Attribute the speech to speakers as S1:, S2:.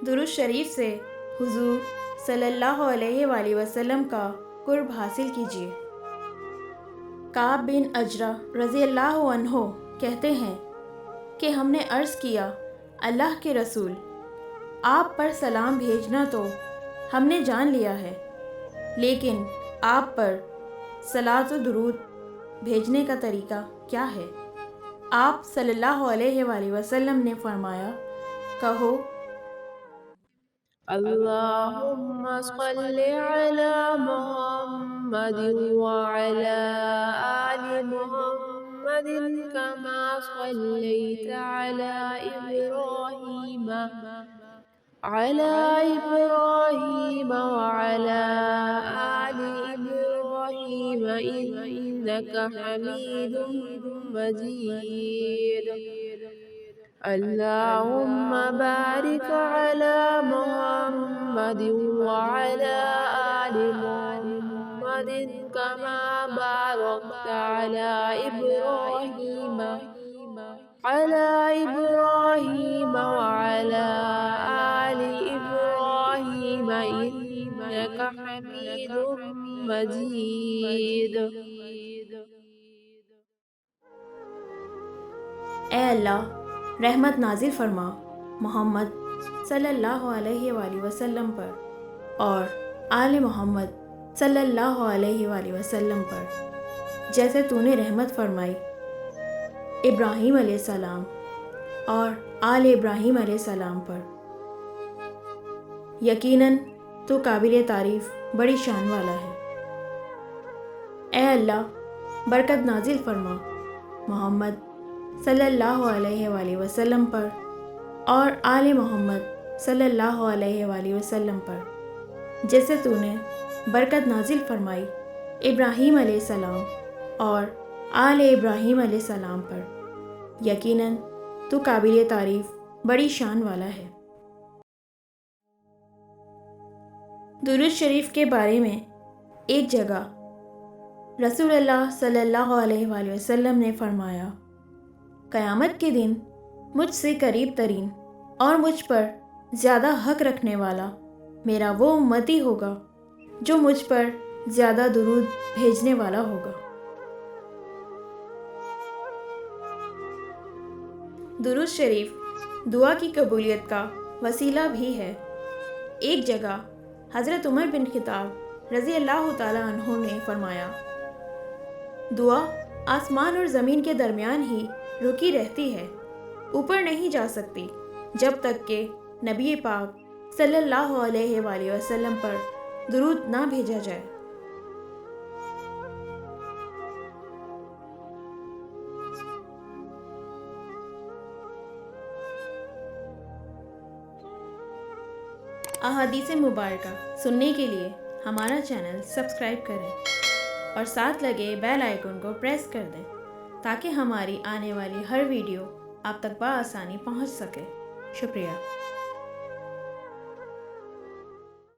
S1: درود شریف سے حضور صلی اللہ علیہ وآلہ وسلم کا قرب حاصل کیجیے۔ کعب بن اجرہ رضی اللہ عنہ کہتے ہیں کہ ہم نے عرض کیا، اللہ کے رسول، آپ پر سلام بھیجنا تو ہم نے جان لیا ہے، لیکن آپ پر صلاۃ و درود بھیجنے کا طریقہ کیا ہے؟ آپ صلی اللہ علیہ وآلہ وسلم نے فرمایا، کہو،
S2: اللہم صل علی محمد وعلی آل محمد کما صلیت علی ابراہیم وعلی آل ابراہیم انک حمید مجید۔ اللہم بارک علی محمد وعلی آل محمد کما بارکت علی ابراہیم وعلی آل ابراہیم انک حمید مجید۔
S1: اے اللہ، رحمت نازل فرما محمد صلی اللہ علیہ وآلہ وسلم پر اور آل محمد صلی اللہ علیہ وآلہ وسلم پر، جیسے تو نے رحمت فرمائی ابراہیم علیہ السلام اور آل ابراہیم علیہ السلام پر۔ یقیناً تو قابل تعریف بڑی شان والا ہے۔ اے اللہ، برکت نازل فرما محمد صلی اللہ علیہ وآلہ وسلم پر اور آل محمد صلی اللہ علیہ وآلہ وسلم پر، جیسے تو نے برکت نازل فرمائی ابراہیم علیہ السلام اور آل ابراہیم علیہ السلام پر۔ یقیناً تو قابل تعریف بڑی شان والا ہے۔ درود شریف کے بارے میں ایک جگہ رسول اللہ صلی اللہ علیہ وآلہ وسلم نے فرمایا، قیامت کے دن مجھ سے قریب ترین اور مجھ پر زیادہ حق رکھنے والا میرا وہ امتی ہوگا جو مجھ پر زیادہ درود بھیجنے والا ہوگا۔ درود شریف دعا کی قبولیت کا وسیلہ بھی ہے۔ ایک جگہ حضرت عمر بن خطاب رضی اللہ تعالیٰ عنہ نے فرمایا، دعا آسمان اور زمین کے درمیان ہی رکی رہتی ہے، اوپر نہیں جا سکتی جب تک کہ نبی پاک صلی اللہ علیہ وآلہ وسلم پر درود نہ بھیجا جائے۔ احادیث مبارکہ سننے کے لیے ہمارا چینل سبسکرائب کریں اور ساتھ لگے بیل آئیکن کو پریس کر دیں تاکہ ہماری آنے والی ہر ویڈیو آپ تک بآسانی پہنچ سکے۔ شکریہ۔